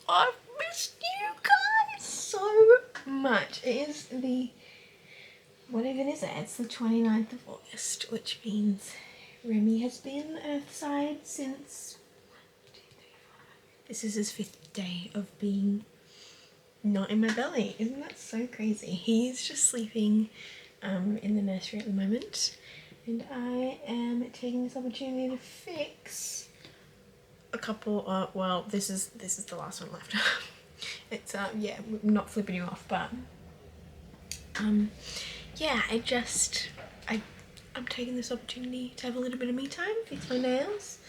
I've missed you guys so much. It is the, what even is it? It's the 29th of August, which means Remy has been earthside since, this is his 5th day of being not in my belly. Isn't that so crazy? He's just sleeping in the nursery at the moment, and I am taking this opportunity to fix a couple of, well, this is the last one left. It's yeah, not flipping you off, but yeah, I'm taking this opportunity to have a little bit of me time, fix my nails.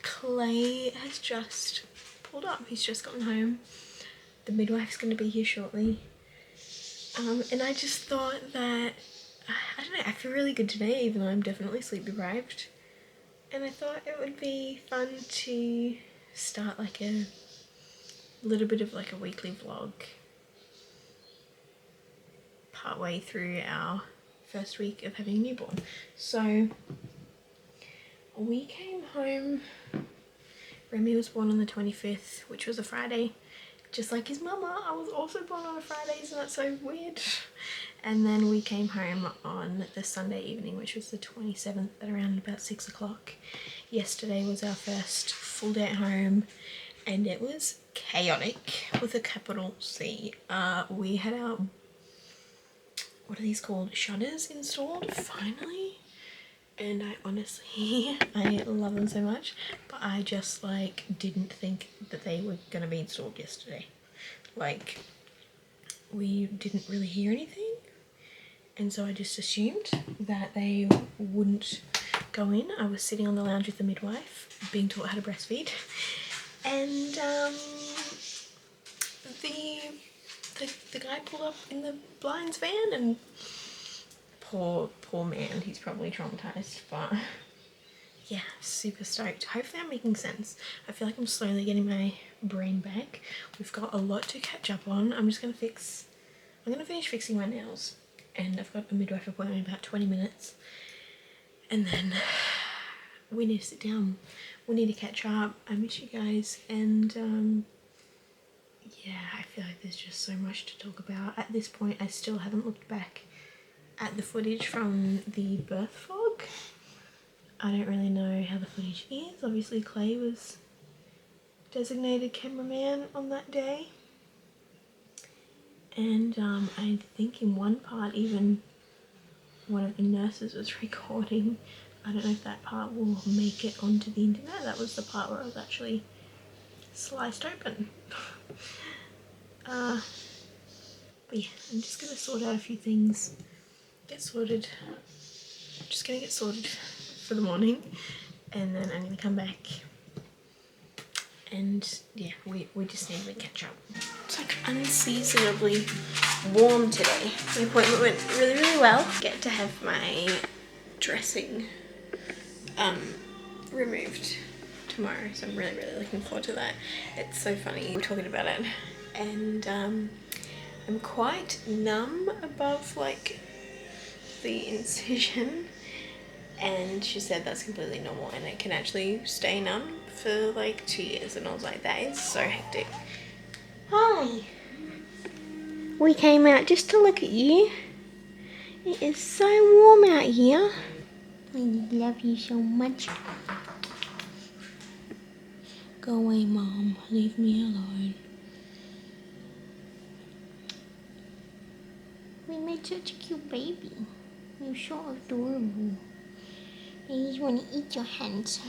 Clay has just pulled up, he's just gotten home. The midwife's going to be here shortly. And I just thought that, I don't know, I feel really good today, even though I'm definitely sleep deprived. And I thought it would be fun to start like a little bit of like a weekly vlog partway through our first week of having a newborn. So we came home, Remy was born on the 25th, which was a Friday. Just like his mama, I was also born on a Friday, isn't that so weird? And then we came home on the Sunday evening, which was the 27th at around about 6 o'clock. Yesterday was our first full day at home, and it was chaotic with a capital C. We had our, what are these called? Shutters installed, finally. And I honestly, I love them so much, but I just like didn't think that they were gonna be installed yesterday. Like, we didn't really hear anything, and so I just assumed that they wouldn't go in. I was sitting on the lounge with the midwife, being taught how to breastfeed, and the guy pulled up in the blinds van, and poor man, he's probably traumatized, but yeah, super stoked. Hopefully I'm making sense. I feel like I'm slowly getting my brain back. We've got a lot to catch up on. I'm gonna finish fixing my nails, and I've got a midwife appointment in about 20 minutes, and then we need to sit down. We need to catch up. I miss you guys, and yeah, I feel like there's just so much to talk about. At this point, I still haven't looked back at the footage from the birth vlog. I don't really know how the footage is. Obviously Clay was designated cameraman on that day, and I think in one part even one of the nurses was recording. I don't know if that part will make it onto the internet. That was the part where I was actually sliced open. But yeah, I'm just gonna sort out a few things, get sorted. Just gonna get sorted for the morning, and then I'm gonna come back, and yeah, we just need to catch up. It's like unseasonably warm today. My appointment went really well. Get to have my dressing removed tomorrow, so I'm really looking forward to that. It's so funny, we're talking about it, and I'm quite numb above like the incision, and she said that's completely normal and it can actually stay numb for like 2 years, and I was like, that is so hectic. Hi! We came out just to look at you. It is so warm out here. I love you so much. Go away, Mom. Leave me alone. We made such a cute baby. You're so adorable. I just want to eat your hands.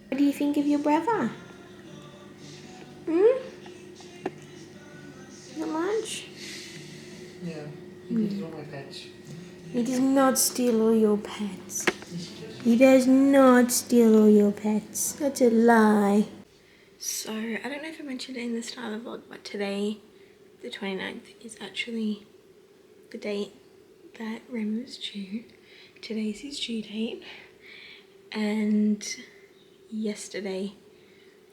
What do you think of your brother? Not much? Yeah, he does all my pets. He does not steal all your pets. He does not steal all your pets. That's a lie. So, I don't know if I mentioned it in the start of the vlog, but today, the 29th, is actually the date that Remy was due. Today's his due date. And yesterday,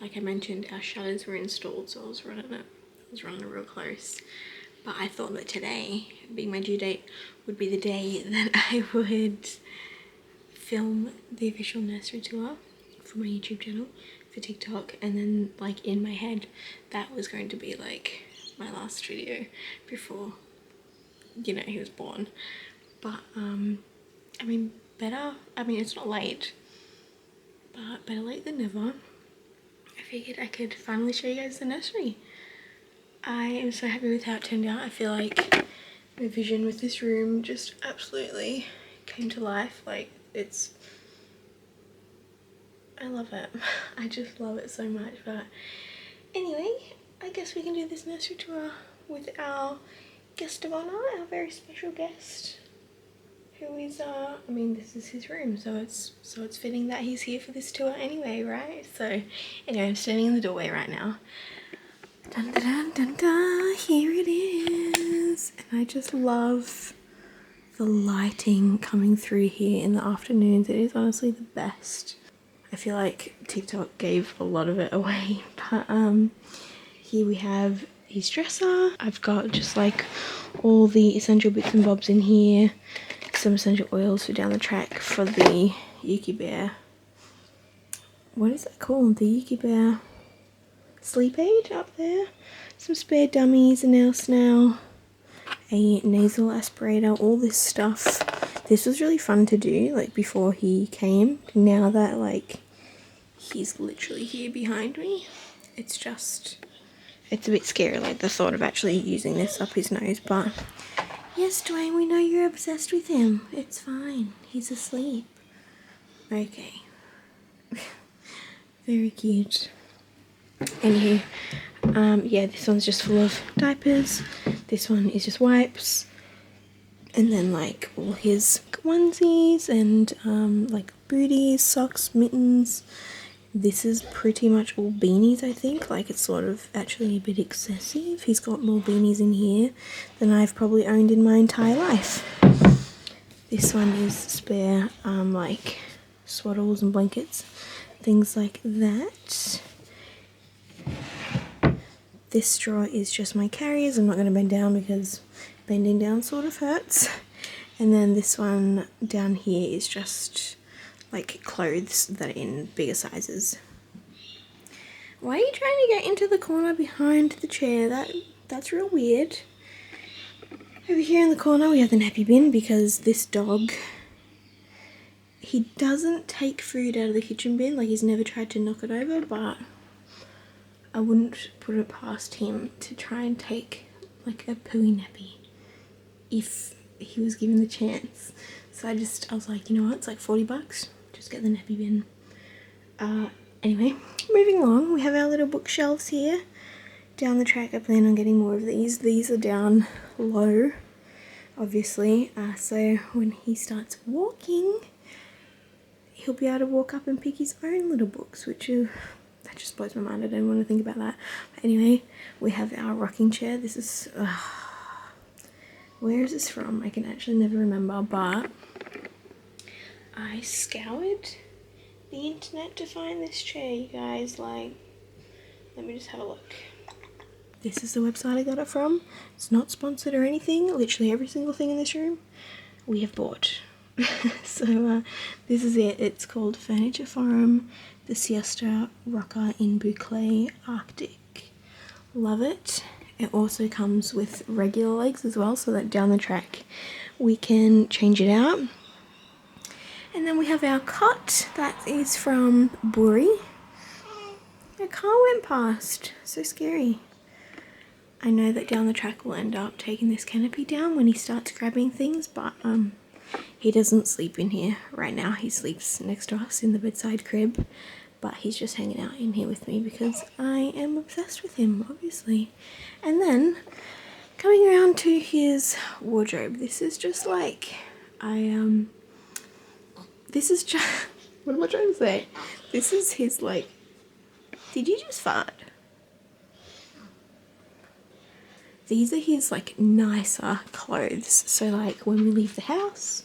like I mentioned, our shutters were installed, so I was running it real close. But I thought that today, being my due date, would be the day that I would film the official nursery tour for my YouTube channel for TikTok, and then like in my head that was going to be like my last video before, you know, he was born. But I mean, it's not late, but better late than never. I figured I could finally show you guys the nursery. I am so happy with how it turned out. I feel like my vision with this room just absolutely came to life. Like, I love it. I just love it so much. But anyway, I guess we can do this nursery tour with our guest of honor, our very special guest, who is I mean, this is his room, so it's fitting that he's here for this tour anyway, right? So anyway, I'm standing in the doorway right now. Dun dun dun dun dun, here it is. And I just love the lighting coming through here in the afternoons. It is honestly the best. I feel like TikTok gave a lot of it away, but here we have his dresser. I've got just like all the essential bits and bobs in here. Some essential oils for down the track for the Yuki Bear. What is that called? The Yuki Bear sleep aid up there. Some spare dummies, a nail snail, a nasal aspirator, all this stuff. This was really fun to do, like before he came. Now that like he's literally here behind me, it's a bit scary, like the thought of actually using this up his nose. But yes, Dwayne, we know you're obsessed with him. It's fine. He's asleep. Okay. Very cute. Anywho, yeah, this one's just full of diapers. This one is just wipes. And then like all his onesies and like booties, socks, mittens. This is pretty much all beanies, I think. Like, it's sort of actually a bit excessive. He's got more beanies in here than I've probably owned in my entire life. This one is spare, like, swaddles and blankets, things like that. This drawer is just my carriers. I'm not going to bend down because bending down sort of hurts. And then this one down here is just like clothes that are in bigger sizes. Why are you trying to get into the corner behind the chair? That's real weird. Over here in the corner we have the nappy bin, because this dog, he doesn't take food out of the kitchen bin. Like, he's never tried to knock it over, but I wouldn't put it past him to try and take like a pooey nappy if he was given the chance. So I was like, you know what, it's like $40. Just get the nappy bin. Anyway, moving along, we have our little bookshelves here. Down the track, I plan on getting more of these. These are down low, obviously, so when he starts walking, he'll be able to walk up and pick his own little books, which that just blows my mind. I don't want to think about that. But anyway, we have our rocking chair. This is, where is this from? I can actually never remember, but I scoured the internet to find this chair, you guys. Like, let me just have a look. This is the website I got it from. It's not sponsored or anything. Literally every single thing in this room we have bought. So this is it. It's called Furniture Forum, the Siesta Rocker in Boucle Arctic. Love it. It also comes with regular legs as well, so that down the track we can change it out. And then we have our cot. That is from Buri. A car went past. So scary. I know that down the track we'll end up taking this canopy down when he starts grabbing things, but he doesn't sleep in here right now. He sleeps next to us in the bedside crib, but he's just hanging out in here with me because I am obsessed with him, obviously. And then coming around to his wardrobe, this is just like, this is just, what am I trying to say? This is his, like, did you just fart? These are his, like, nicer clothes. So, like, when we leave the house,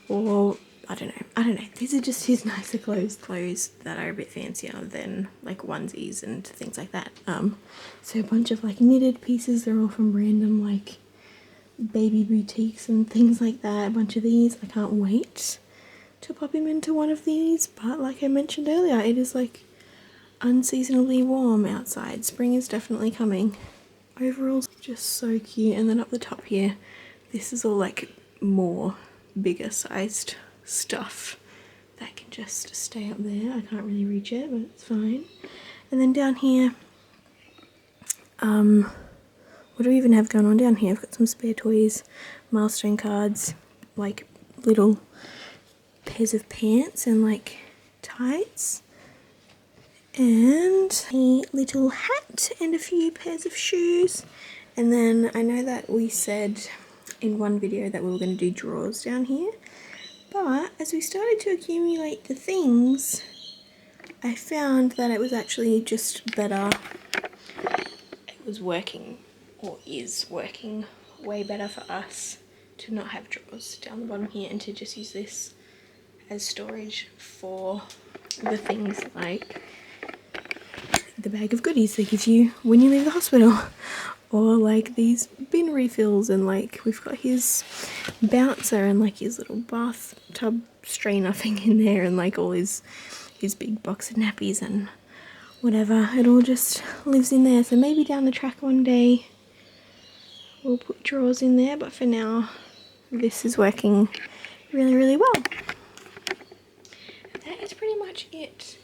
or, I don't know. These are just his nicer clothes that are a bit fancier than, like, onesies and things like that. So a bunch of, like, knitted pieces. They're all from random, like, baby boutiques and things like that. A bunch of these. I can't wait to pop him into one of these, but like I mentioned earlier, it is like unseasonably warm outside. Spring is definitely coming. Overall, just so cute. And then up the top here, this is all like more bigger sized stuff that can just stay up there. I can't really reach it, but it's fine. And then down here, what do we even have going on down here? I've got some spare toys, milestone cards, like little pairs of pants and like tights, and a little hat and a few pairs of shoes. And then I know that we said in one video that we were going to do drawers down here, but as we started to accumulate the things, I found that it was actually just better. It was working, or is working, way better for us to not have drawers down the bottom here and to just use this as storage for the things like the bag of goodies they give you when you leave the hospital, or like these bin refills, and like we've got his bouncer and like his little bathtub strainer thing in there, and like all his big box of nappies and whatever. It all just lives in there. So maybe down the track one day we'll put drawers in there, but for now this is working really, really well. That is pretty much it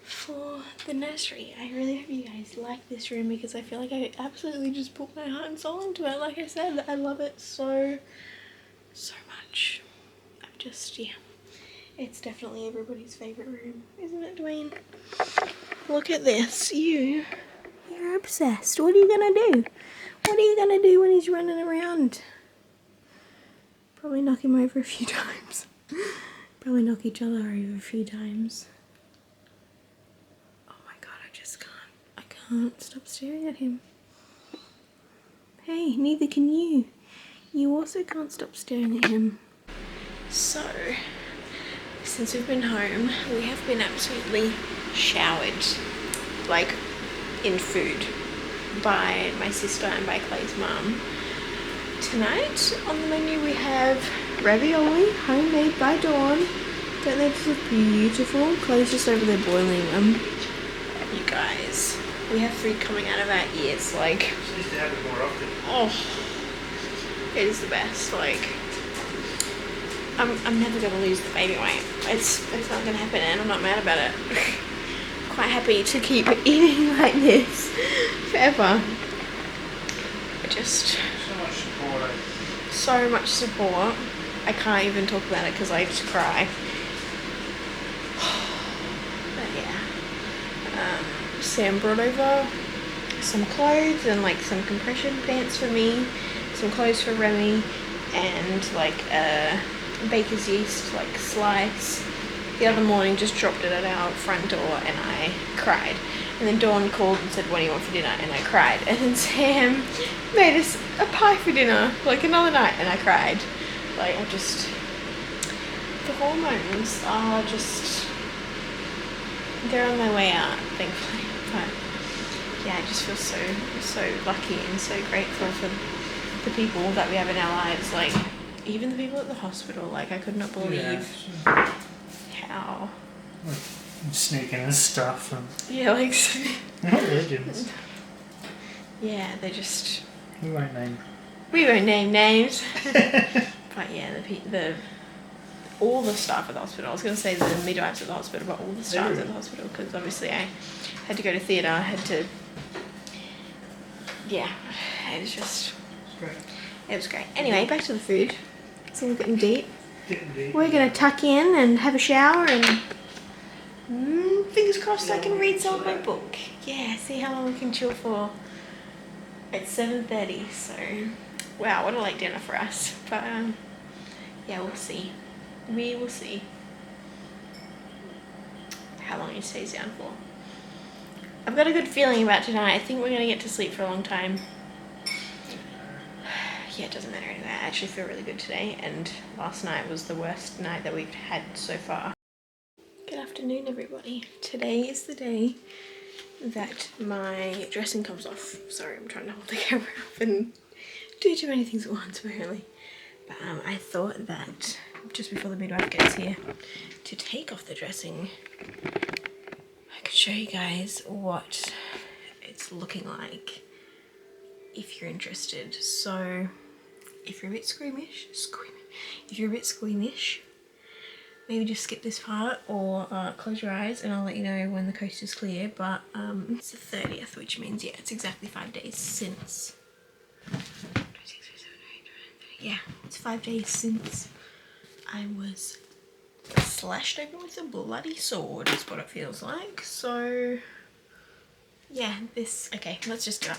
for the nursery. I really hope you guys like this room, because I feel like I absolutely just put my heart and soul into it. Like I said, I love it so much. I'm just, yeah, it's definitely everybody's favourite room, isn't it, Dwayne? Look at this. You're obsessed. What are you gonna do? What are you gonna do when he's running around? Probably knock him over a few times. Probably knock each other over a few times. Oh my god, I can't stop staring at him. Hey, neither can you. You also can't stop staring at him. So, since we've been home, we have been absolutely showered, like in food, by my sister and by Clay's mum. Tonight on the menu we have ravioli, homemade by Dawn. Don't they just look beautiful? Clay's just over there boiling them. You guys, we have food coming out of our ears, like, She needs to have it more often. oh, it is the best. Like, I'm never gonna lose the baby weight. It's not gonna happen, and I'm not mad about it. Quite happy to keep eating like this forever. Just So much support. so much support. I can't even talk about it because I just cry. But yeah, Sam brought over some clothes and like some compression pants for me, some clothes for Remy, and like a baker's yeast like slice. The other morning just dropped it at our front door and I cried. And then Dawn called and said, what do you want for dinner? And I cried. And then Sam made us a pie for dinner, like another night, and I cried. Like, I'm just, the hormones are just, they're on their way out, thankfully. But yeah, I just feel so lucky and so grateful for the people that we have in our lives. Like, even the people at the hospital, like, I could not believe how. Like, sneaking in stuff and. Yeah, like. Not legends. Yeah, they're just. We won't name. We won't name names. But yeah, all the staff at the hospital. I was going to say the midwives at the hospital, but all the staff at the hospital, because obviously I had to go to theatre. I had to. Yeah, it was just. It's great. It was great. Anyway, back to the food. So we're getting deep. Getting deep. We're going to tuck in and have a shower and fingers crossed I can read some of my book. Yeah, see how long we can chill for. It's 7:30, so wow, what a late dinner for us. But yeah, we'll see. We will see how long he stays down for. I've got a good feeling about tonight. I think we're going to get to sleep for a long time. Yeah, it doesn't matter anyway. I actually feel really good today, and last night was the worst night that we've had so far. Good afternoon, everybody. Today is the day that my dressing comes off. Sorry, I'm trying to hold the camera up and do too many things at once, apparently. But I thought that just before the midwife gets here to take off the dressing, I could show you guys what it's looking like if you're interested. So if you're a bit squeamish, if you're a bit squeamish, maybe just skip this part or close your eyes and I'll let you know when the coast is clear. But it's the 30th, which means, yeah, it's exactly 5 days since. Yeah, it's 5 days since I was slashed open with a bloody sword, is what it feels like. So, yeah, okay, let's just do it.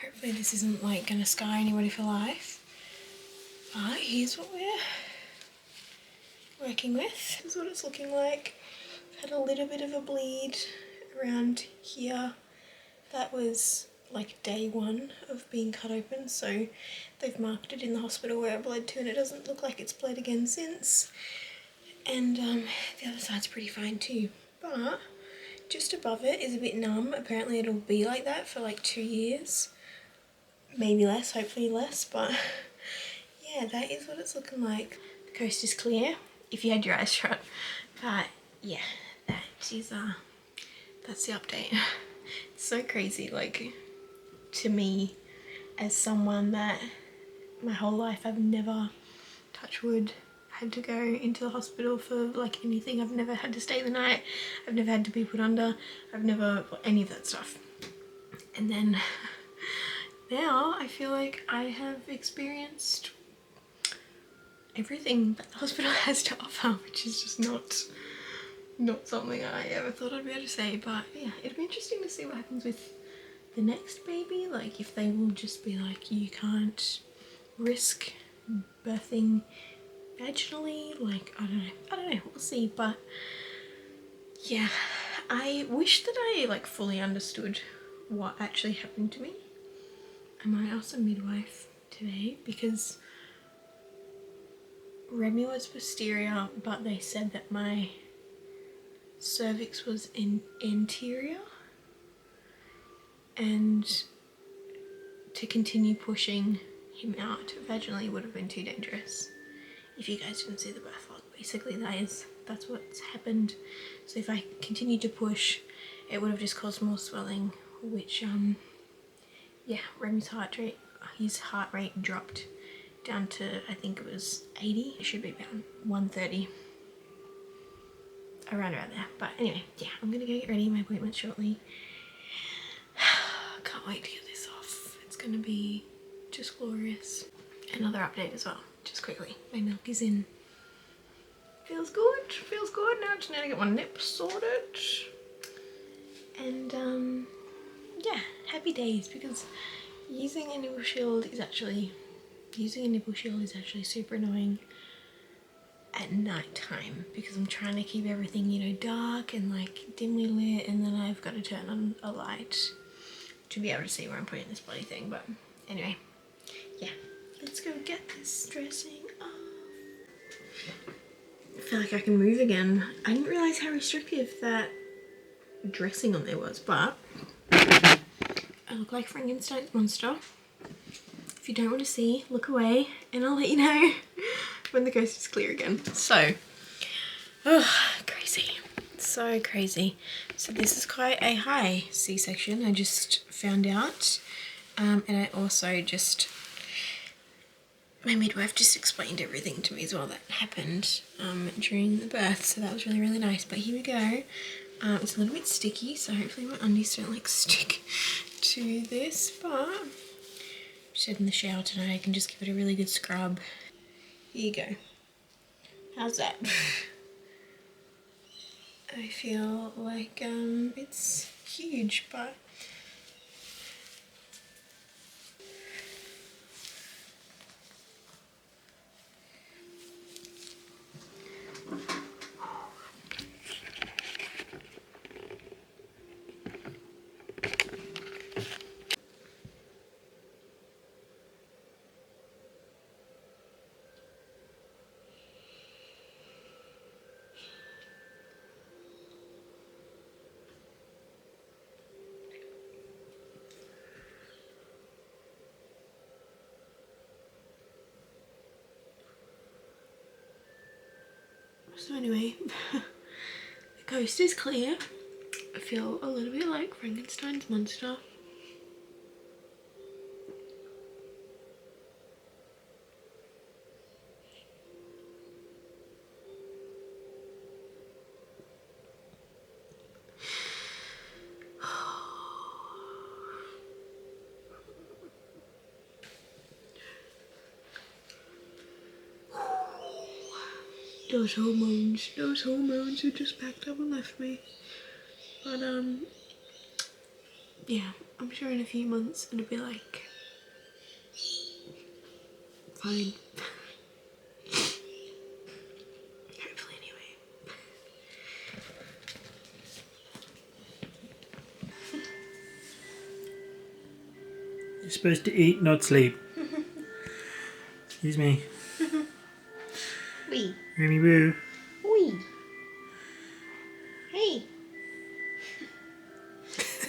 Hopefully this isn't like gonna scar anybody for life. But here's what we're working with. This is what it's looking like. I've had a little bit of a bleed around here. That was like day 1 of being cut open, so they've marked it in the hospital where it bled to and it doesn't look like it's bled again since. And the other side's pretty fine too, but just above it is a bit numb. Apparently it'll be like that for like 2 years, maybe less, hopefully less, but yeah, that is what it's looking like. The coast is clear if you had your eyes shut, but yeah, that is that's the update. It's so crazy, like, to me, as someone that my whole life I've never, touch wood, had to go into the hospital for like anything. I've never had to stay the night, I've never had to be put under, I've never, any of that stuff. And then now I feel like I have experienced everything that the hospital has to offer, which is just not something I ever thought I'd be able to say. But yeah, it'll be interesting to see what happens with the next baby, like if they will just be like, you can't risk birthing vaginally, like I don't know, we'll see. But yeah, I wish that I like fully understood what actually happened to me. I might ask a midwife today, because Remy was posterior, but they said that my cervix was anterior, and to continue pushing him out vaginally would have been too dangerous. If you guys didn't see the birth log, basically that's what's happened. So if I continued to push, it would have just caused more swelling, which yeah, Remy's his heart rate dropped down to, I think it was 80. It should be about 130, around there. But anyway, yeah, I'm gonna go get ready. My appointment shortly. Can't wait to get this off. It's gonna be just glorious. Another update as well, just quickly. My milk is in. Feels good, feels good. Now I just need to get my nip sorted. And yeah, happy days, because using a nipple shield is actually super annoying at night time, because I'm trying to keep everything, you know, dark and like dimly lit, and then I've got to turn on a light to be able to see where I'm putting this bloody thing. But anyway, yeah, let's go get this dressing off. I feel like I can move again. I didn't realise how restrictive that dressing on there was, but I look like Frankenstein's monster. If you don't want to see, look away, and I'll let you know when the coast is clear again. So, oh, crazy. So crazy. So this is quite a high C-section, I just found out. And I also just, my midwife just explained everything to me as well that happened during the birth, so that was really, really nice. But here we go. It's a little bit sticky, so hopefully my undies don't like stick to this, but just had in the shower tonight, I can just give it a really good scrub. Here you go. How's that? I feel like it's huge, but So anyway, the coast is clear. I feel a little bit like Frankenstein's monster. Those hormones are just packed up and left me. But yeah, I'm sure in a few months it'll be like fine. Hopefully anyway. You're supposed to eat, not sleep. Excuse me. Wee. Remy woo. Wee. Hey.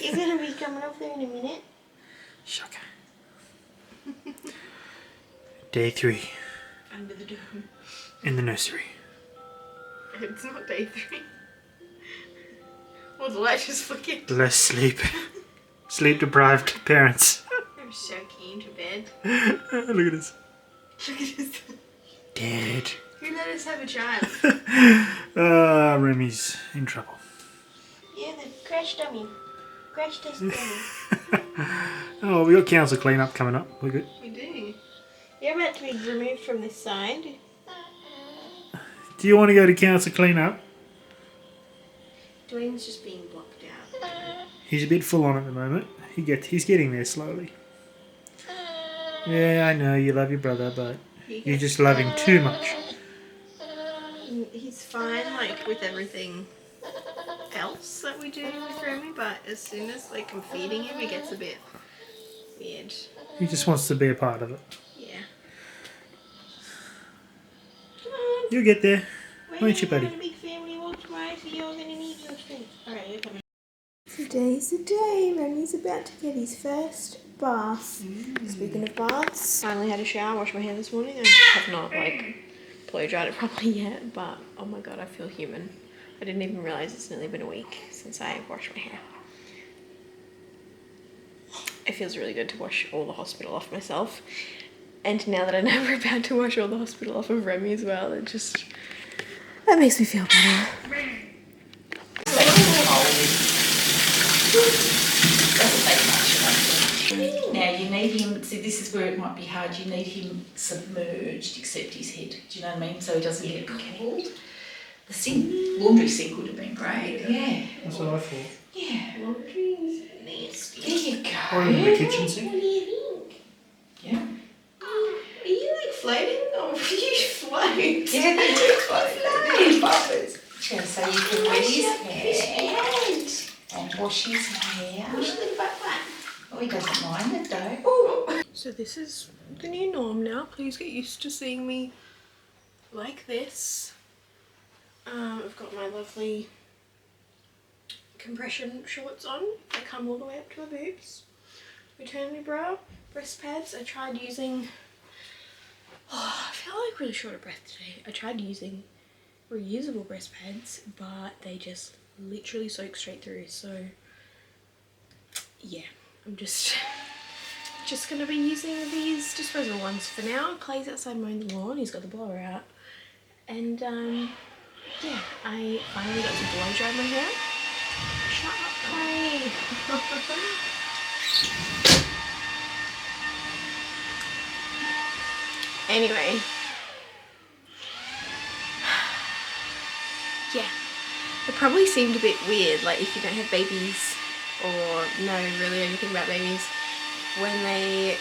You're gonna be coming off there in a minute. Shocker. Day 3. Under the dome. In the nursery. It's not day 3. Well, the light just flickered. Less sleep. Sleep deprived parents. I'm so keen to bed. Look at this. Look at this. Dead. Who let us have a child? Remy's in trouble. Yeah, the crash dummy. Crash test dummy. Oh, we got council clean-up coming up. We're good. We do. You're about to be removed from this side. Do you want to go to council clean-up? Dwayne's just being blocked out. He's a bit full on at the moment. He's getting there slowly. Yeah, I know you love your brother, but you just love him too much. He's fine, like, with everything else that we do with Remy, but as soon as, like, I'm feeding him, it gets a bit weird. He just wants to be a part of it. Yeah. You'll get there, won't you, buddy? We're a big family walk tomorrow, so you're gonna need your things. Alright, you're coming. Today's the day. Remy's about to get his first bath. Speaking of baths, finally had a shower, washed my hair this morning. I have not, like, blow dried it properly yet, but oh my god, I feel human. I didn't even realise it's nearly been a week since I washed my hair. It feels really good to wash all the hospital off myself. And now that I know we're about to wash all the hospital off of Remy as well, that makes me feel better. Now you need him, see this is where it might be hard, you need him submerged except his head, do you know what I mean? So he doesn't get cold. The laundry sink would have been great, yeah. That's what I thought. Yeah. Laundry's nasty. There you go. Or in the kitchen sink. What do you think? Yeah. Are you like floating? Or you float? Yeah, they do float. They do buffers. So you can wet his hair and wash his hair. Push the butt back. Oh, he doesn't mind it though. So this is the new norm now. Please get used to seeing me like this. I've got my lovely compression shorts on. They come all the way up to my boobs. Maternity bra, breast pads. I tried using... Oh, I feel like really short of breath today. I tried using reusable breast pads, but they just literally soak straight through. So yeah, I'm just gonna be using these disposable ones for now. Clay's outside mowing the lawn. He's got the blower out, and yeah, I finally got to blow dry my hair. Shut up, Clay. Anyway, yeah, it probably seemed a bit weird, like if you don't have babies or know really anything about babies, when they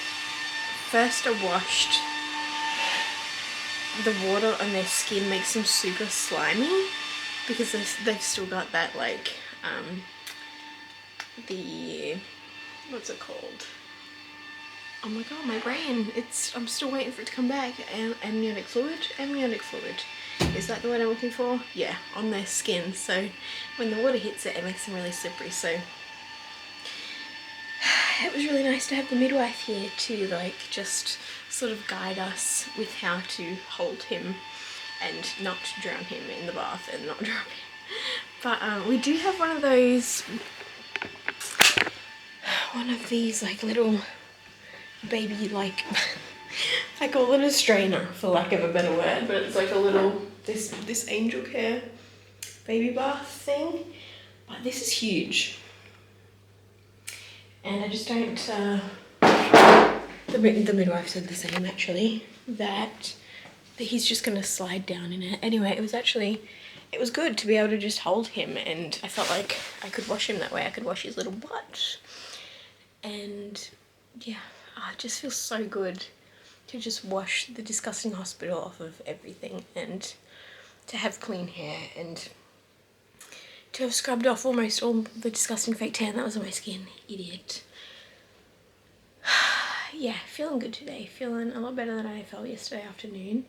first are washed, the water on their skin makes them super slimy because they've still got that, like, what's it called? Oh my god, my brain, I'm still waiting for it to come back. Amniotic fluid? Amniotic fluid. Is that the word I'm looking for? Yeah, on their skin. So when the water hits it, it makes them really slippery. So it was really nice to have the midwife here to, like, just sort of guide us with how to hold him and not drown him in the bath and not drop him. But we do have one of these like little baby, like I call it a strainer for lack of a better word, but it's like a little this angel care baby bath thing. But this is huge, and I just don't the midwife said the same actually, that he's just gonna slide down in it. Anyway, it was good to be able to just hold him, and I felt like I could wash him that way. I could wash his little butt, and yeah, it just feels so good to just wash the disgusting hospital off of everything, and to have clean hair, and to have scrubbed off almost all the disgusting fake tan that was on my skin. Idiot. Yeah, feeling good today. Feeling a lot better than I felt yesterday afternoon.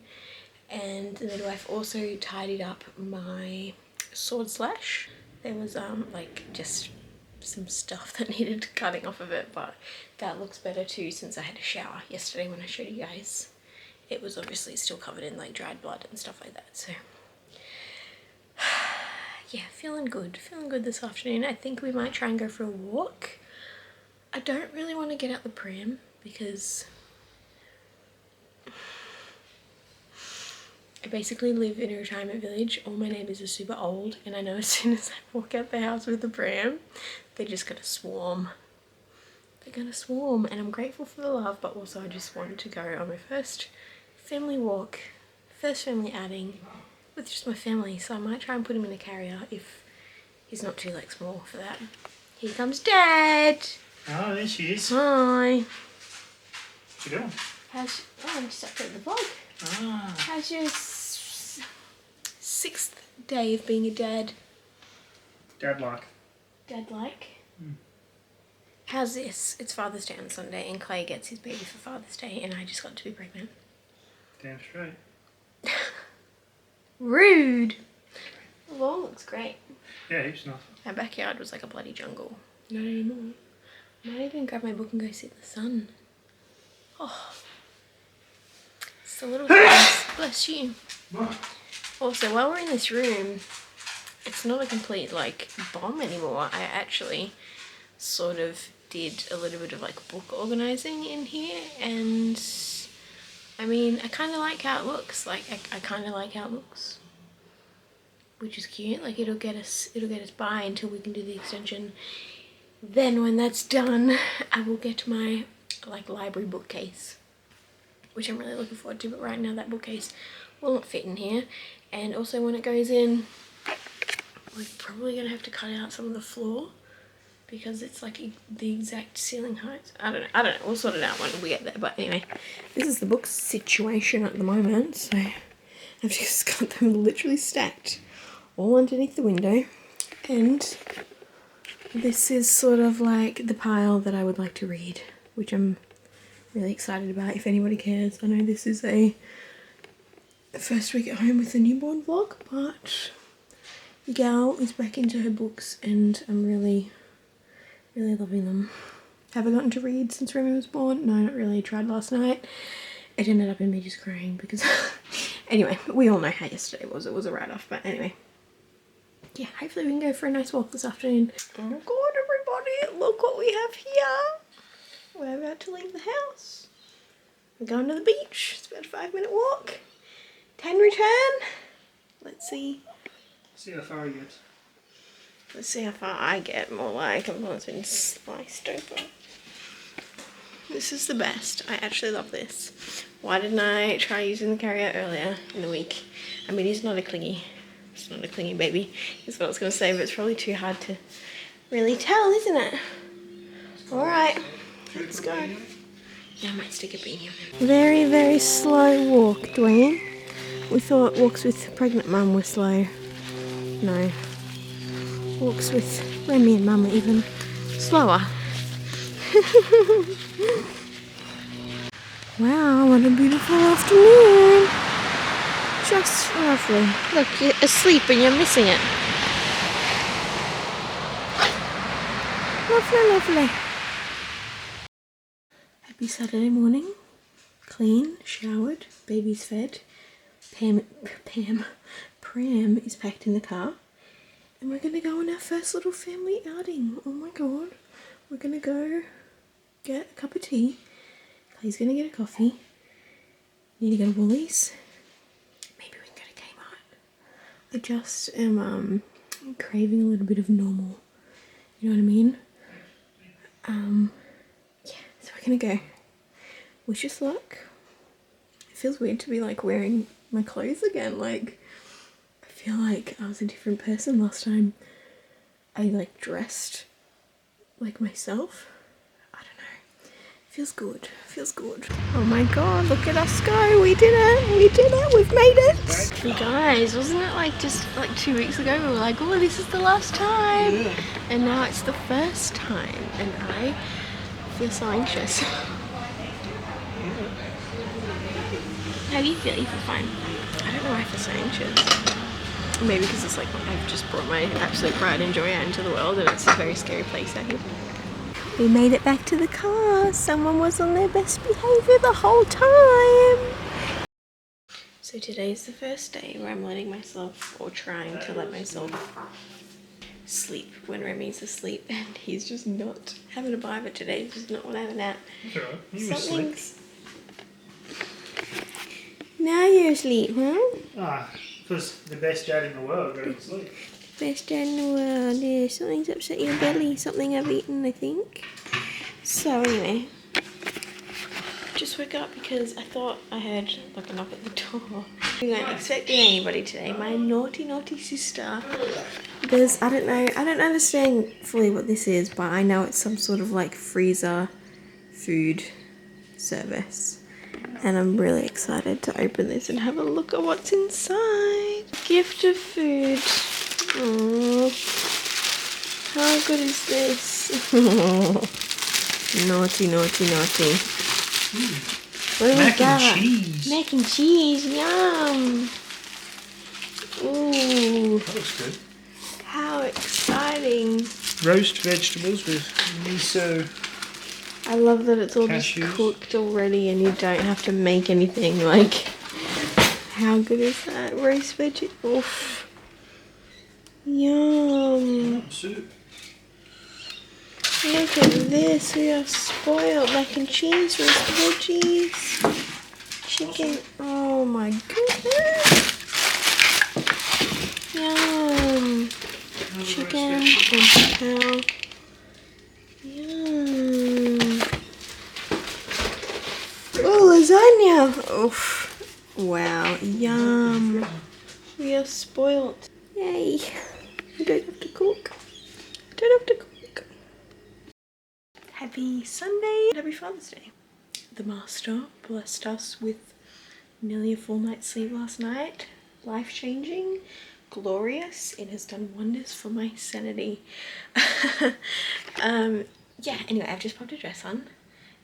And the midwife also tidied up my sword slash. There was like just some stuff that needed cutting off of it, but that looks better too since I had a shower yesterday when I showed you guys. It was obviously still covered in like dried blood and stuff like that, so yeah, feeling good this afternoon. I think we might try and go for a walk. I don't really want to get out the pram because I basically live in a retirement village. All my neighbours are super old, and I know as soon as I walk out the house with the pram, they're just gonna swarm. They're gonna swarm, and I'm grateful for the love, but also I just wanted to go on my first family walk, first family outing with just my family, so I might try and put him in a carrier if he's not too like small for that. Here comes Dad! Oh, there she is. Hi! What you doing? I'm just updating the vlog. Ah. How's your 6th day of being a dad? Dad-like. Dad-like? How's this? It's Father's Day on Sunday, and Clay gets his baby for Father's Day, and I just got to be pregnant. Damn straight. Rude! The lawn looks great. Yeah, he's nice. Our backyard was like a bloody jungle. Not anymore. I might even grab my book and go sit in the sun. Oh. It's the little things. Bless you. Also, while we're in this room, it's not a complete like bomb anymore. I actually sort of did a little bit of like book organizing in here, and I mean, I kind of like how it looks. Like I kind of like how it looks, which is cute. Like it'll get us by until we can do the extension. Then when that's done, I will get my like library bookcase, which I'm really looking forward to. But right now that bookcase will not fit in here, and also when it goes in, we're probably gonna have to cut out some of the floor because it's like the exact ceiling height. I don't know. We'll sort it out when we get there. But anyway, this is the book situation at the moment. So I've just got them literally stacked all underneath the window, and this is sort of like the pile that I would like to read, which I'm really excited about if anybody cares. I know this is a first week at home with the newborn vlog, but the gal is back into her books and I'm really loving them. Have I gotten to read since Remy was born? No, not really. I tried last night. It ended up in me just crying because anyway, we all know how yesterday was. It was a write-off, but anyway. Yeah, hopefully we can go for a nice walk this afternoon. Oh god, everybody, look what we have here. We're about to leave the house. We're going to the beach. It's about a 5-minute walk. 10 return. Let's see. See how far he gets. Let's see how far I get. More like I'm not been sliced open. This is the best. I actually love this. Why didn't I try using the carrier earlier in the week? I mean, he's not a clingy. It's not a clingy baby. Is what I was going to say, but it's probably too hard to really tell, isn't it? Alright, let's go. Yeah, I might stick a beanie on him. Very, very slow walk, Dwayne. We thought walks with pregnant mum were slow. No. Walks with Remy and mum are even slower. Wow, what a beautiful afternoon. Just lovely. Look, you're asleep and you're missing it. Lovely, lovely. Happy Saturday morning. Clean, showered, baby's fed, Pram is packed in the car. And we're gonna go on our first little family outing. Oh my god. We're gonna go get a cup of tea. Clay's gonna get a coffee. Need to go to Woolies. Maybe we can go to Kmart. I just am craving a little bit of normal. You know what I mean? Yeah, so we're gonna go. Wish us luck. It feels weird to be like wearing my clothes again. Like, I feel like I was a different person last time I like dressed like myself. I don't know. Feels good. Feels good. Oh my god, look at us go. We did it. We did it. We've made it. You guys, wasn't it like just like 2 weeks ago we were like, oh, this is the last time. Yeah. And now it's the first time. And I feel so anxious. How do you feel? You feel fine? I don't know why I feel so anxious. Maybe because it's like I've just brought my absolute pride and joy out into the world and it's a very scary place out here. We made it back to the car. Someone was on their best behaviour the whole time. So today's the first day where I'm letting myself, or trying to let myself, sleep when Remy's asleep and he's just not having a bite, but today he does not want to have a nap. That's alright. You were asleep. Now you're asleep, huh? Ah, because the best dad in the world got to sleep. Best dad in the world, yeah. Something's upset your belly. Something I've eaten, I think. So anyway, just woke up because I thought I heard like a knock at the door. We weren't expecting anybody today. My naughty sister. There's, I don't understand fully what this is, but I know it's some sort of like freezer food service. And I'm really excited to open this and have a look at what's inside. Gift of food. Aww. How good is this? Naughty. What do we got? Mac and cheese. Mac and cheese, yum. Ooh. That looks good. How exciting. Roast vegetables with miso. I love that it's all Cashews. just cooked already and you don't have to make anything. Like, how good is that? Roast vegetables. Yum. Soup. Look at this. We are spoiled. Mac and cheese, roast veggies, chicken. Oh my goodness. Yum. Chicken and cow. Yum. Oh, lasagna. Oof. Wow. Yum. We are spoiled. Yay. I don't have to cook. Happy Sunday. Happy Father's Day. The Master blessed us with nearly a full night's sleep last night. Life-changing. Glorious. It has done wonders for my sanity. Yeah, anyway, I've just popped a dress on.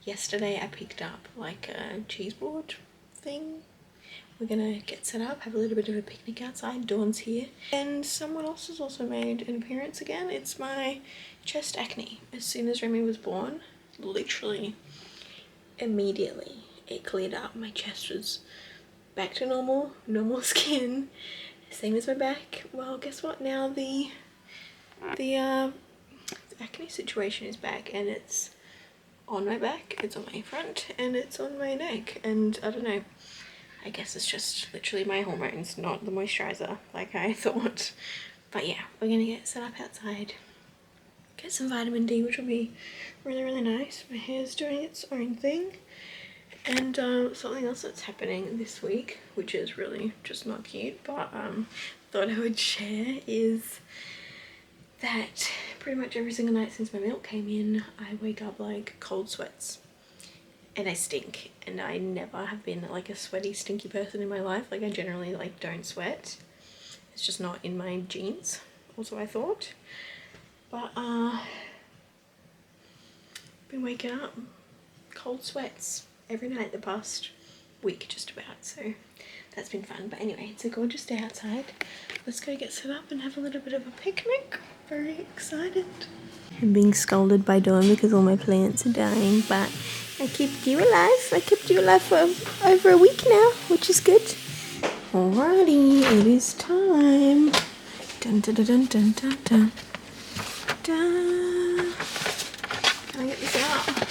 Yesterday I picked up like a cheese board thing. We're gonna get set up, have a little bit of a picnic outside. Dawn's here. And someone else has also made an appearance again. It's my chest acne. As soon as Remy was born, literally immediately it cleared up. My chest was back to normal skin. Same as my back. Well, guess what? Now the acne situation is back and it's on my back, it's on my front, and it's on my neck. And I don't know, I guess it's just literally my hormones, not the moisturizer like I thought. But yeah, we're gonna get set up outside, get some vitamin D, which will be really nice. My hair's doing its own thing. And something else that's happening this week, which is really just not cute, but thought I would share, is that pretty much every single night since my milk came in, I wake up like cold sweats and I stink. And I never have been like a sweaty, stinky person in my life. Like I generally like don't sweat. It's just not in my genes, also I thought. But been waking up cold sweats every night the past week just about, so that's been fun. But anyway, it's a gorgeous day outside. Let's go get set up and have a little bit of a picnic. Very excited. I'm being scolded by Dawn because all my plants are dying, but I kept you alive. I kept you alive for over a week now, which is good. Alrighty, it is time. Dun dun dun dun dun dun dun. Dun. Can I get this out?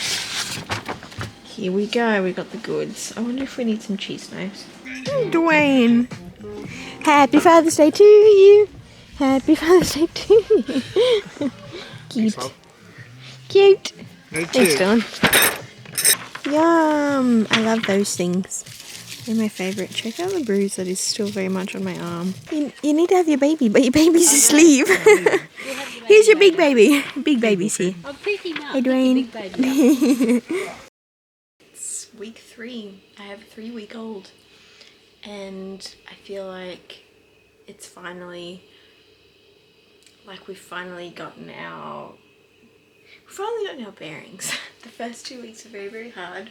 Here we go, we got the goods. I wonder if we need some cheese knives. Dwayne! Happy Father's Day to you! Happy Father's Day to you! Cute. Cute! Thanks, Dylan. Yum! I love those things. They're my favourite. Check out the bruise that is still very much on my arm. You need to have your baby, but your baby's asleep. Here's your big baby. Big baby's here. I'll pick him up. Hey, Dwayne. Baby. It's week 3. I have a 3-week-old. And I feel like it's finally, like we've finally gotten our bearings. The first 2 weeks are very, very hard.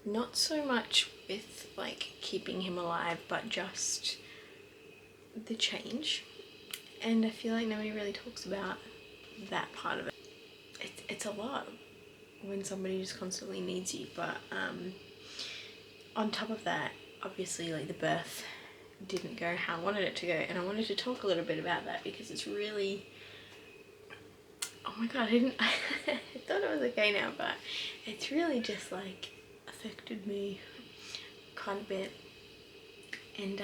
Not so much with like keeping him alive, but just the change. And I feel like nobody really talks about that part of it. It's a lot when somebody just constantly needs you, but on top of that, obviously like the birth didn't go how I wanted it to go, and I wanted to talk a little bit about that because it's really, oh my god, I thought it was okay now, but it's really just like affected me quite a bit. And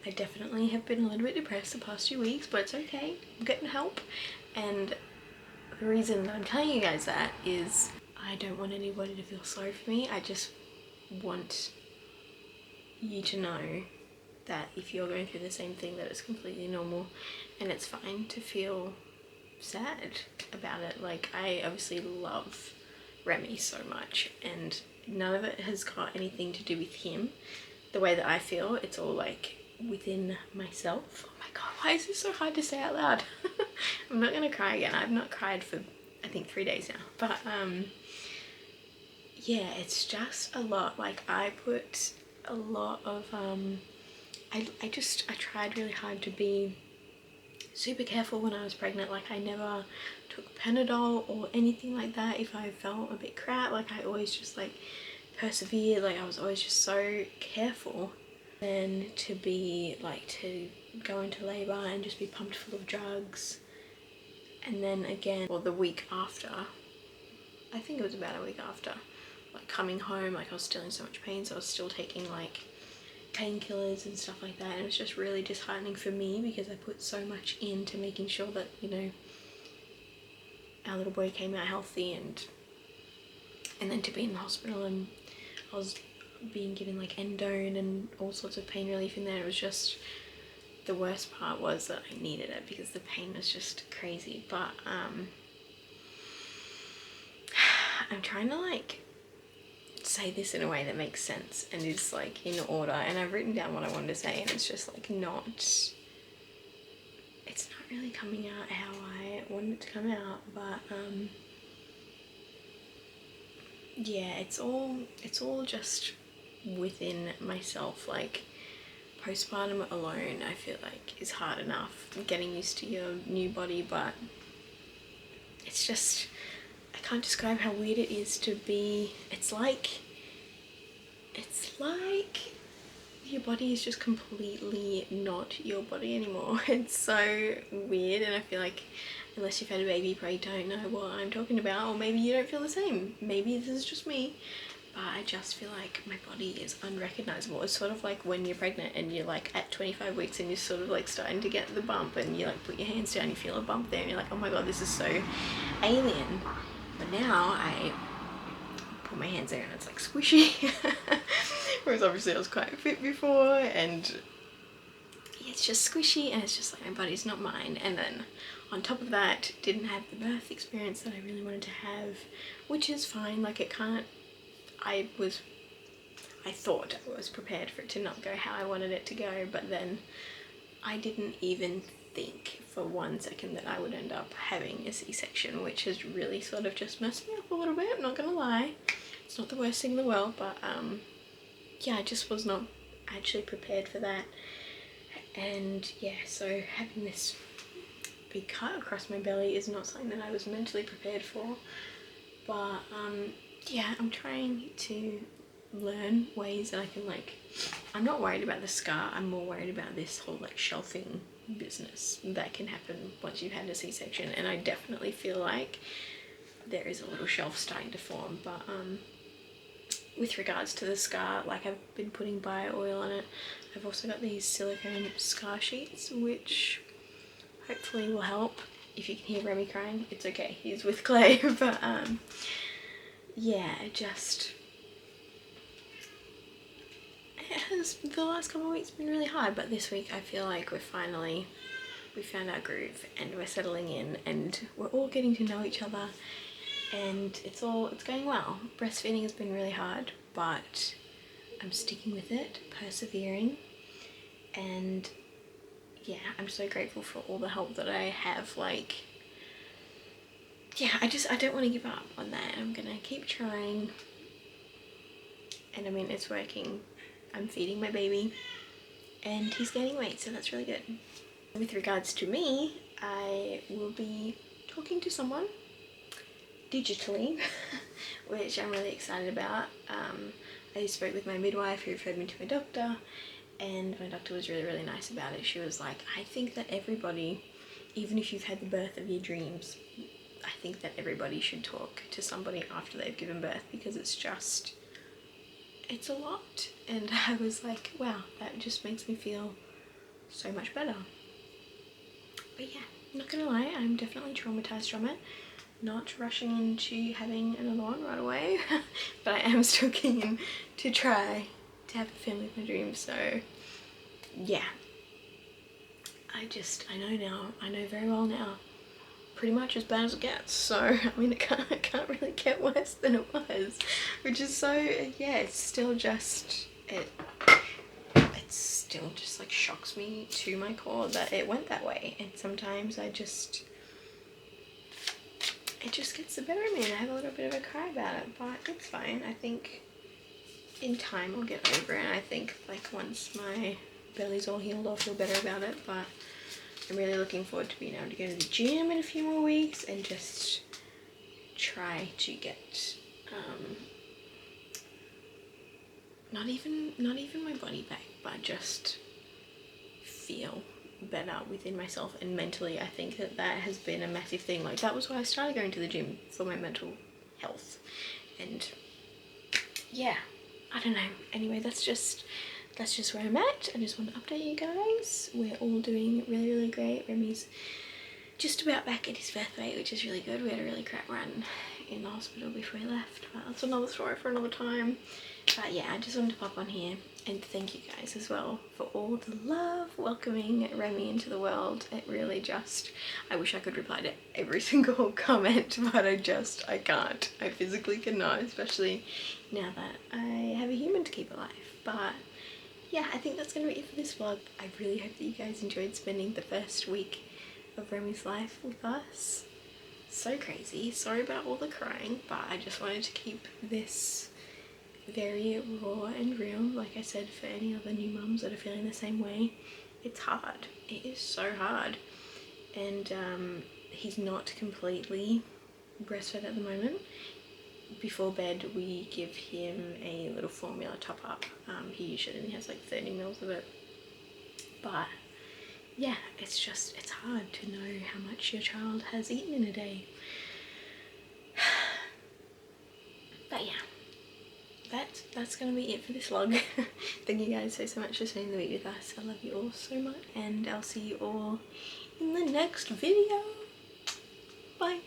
I definitely have been a little bit depressed the past 2 weeks, but it's okay, I'm getting help. And the reason I'm telling you guys that is I don't want anybody to feel sorry for me. I just want you to know that if you're going through the same thing, that it's completely normal and it's fine to feel sad about it. Like, I obviously love Remy so much, and none of it has got anything to do with him. The way that I feel, it's all like within myself. Oh my god, why is this so hard to say out loud? I'm not gonna cry again. I've not cried for I think 3 days now, but yeah, it's just a lot. Like, I put a lot of I tried really hard to be super careful when I was pregnant. Like, I never took Panadol or anything like that if I felt a bit crap. Like, I always just like persevered. Like, I was always just so careful. And to be like, to go into labour and just be pumped full of drugs, and then again, well, the week after, I think it was about a week after, like coming home, like I was still in so much pain, so I was still taking like painkillers and stuff like that, and it was just really disheartening for me because I put so much into making sure that, you know, our little boy came out healthy, and then to be in the hospital and I was being given like endone and all sorts of pain relief in there. It was just, the worst part was that I needed it because the pain was just crazy. But I'm trying to like say this in a way that makes sense and is like in order, and I've written down what I wanted to say, and it's just like it's not really coming out how I wanted it to come out. But yeah, it's all just within myself. Like, postpartum alone, I feel like, is hard enough, getting used to your new body, but it's just, I can't describe how weird it is to be, it's like your body is just completely not your body anymore. It's so weird, and I feel like unless you've had a baby, you probably don't know what I'm talking about, or maybe you don't feel the same. Maybe this is just me. But I just feel like my body is unrecognizable. It's sort of like when you're pregnant and you're like at 25 weeks and you're sort of like starting to get the bump, and you like put your hands down, you feel a bump there, and you're like, oh my god, this is so alien. But now I put my hands there and it's like squishy. Whereas obviously I was quite fit before, and yeah, it's just squishy, and it's just like my body's not mine. And then on top of that, didn't have the birth experience that I really wanted to have, which is fine. Like, it can't, I thought I was prepared for it to not go how I wanted it to go, but then I didn't even think for 1 second that I would end up having a C-section, which has really sort of just messed me up a little bit, I'm not gonna lie. It's not the worst thing in the world, but yeah, I just was not actually prepared for that. And yeah, so having this big cut across my belly is not something that I was mentally prepared for. But yeah, I'm trying to learn ways that I can, like, I'm not worried about the scar, I'm more worried about this whole like shelving business that can happen once you've had a C-section, and I definitely feel like there is a little shelf starting to form. But with regards to the scar, like, I've been putting bio oil on it. I've also got these silicone scar sheets which hopefully will help. If you can hear Remy crying, it's okay, he's with Clay. But yeah, it has, the last couple of weeks been really hard, but this week I feel like we found our groove and we're settling in and we're all getting to know each other, and it's going well. Breastfeeding has been really hard, but I'm sticking with it, persevering, and yeah, I'm so grateful for all the help that I have. Like, yeah, I don't want to give up on that. I'm gonna keep trying, and I mean, it's working. I'm feeding my baby and he's gaining weight, so that's really good. With regards to me, I will be talking to someone digitally, which I'm really excited about. I spoke with my midwife who referred me to my doctor, and my doctor was really, really nice about it. She was like, I think that everybody, even if you've had the birth of your dreams, I think that everybody should talk to somebody after they've given birth, because it's a lot. And I was like, wow, that just makes me feel so much better. But yeah, I'm not gonna lie, I'm definitely traumatized from it. Not rushing into having another one right away, but I am still keen to try to have a family of my dreams. So yeah, I know very well now, pretty much as bad as it gets. So I mean, it can't really get worse than it was, which is so, yeah, it's still just like shocks me to my core that it went that way. And sometimes it just gets the better of me and I have a little bit of a cry about it, but it's fine. I think in time I'll get over it, and I think like once my belly's all healed I'll feel better about it. But I'm really looking forward to being able to go to the gym in a few more weeks and just try to get not even my body back, but just feel better within myself and mentally. I think that has been a massive thing. Like, that was why I started going to the gym, for my mental health. And yeah, I don't know. Anyway, that's just where I'm at. I just want to update you guys. We're all doing really, really great. Remy's just about back at his birth weight, which is really good. We had a really crap run in the hospital before he left, but that's another story for another time. But yeah, I just wanted to pop on here and thank you guys as well for all the love welcoming Remy into the world. It really just, I wish I could reply to every single comment, but I can't. I physically cannot, especially now that I have a human to keep alive. But yeah, I think that's gonna be it for this vlog. I really hope that you guys enjoyed spending the first week of Remy's life with us. So crazy. Sorry about all the crying, but I just wanted to keep this very raw and real. Like I said, for any other new mums that are feeling the same way, it's hard. It is so hard. And he's not completely breastfed at the moment. Before bed we give him a little formula top up. He usually only has like 30 mils of it, but yeah, it's hard to know how much your child has eaten in a day. But yeah, that's gonna be it for this vlog. Thank you guys so much for spending the week with us. I love you all so much, and I'll see you all in the next video. Bye.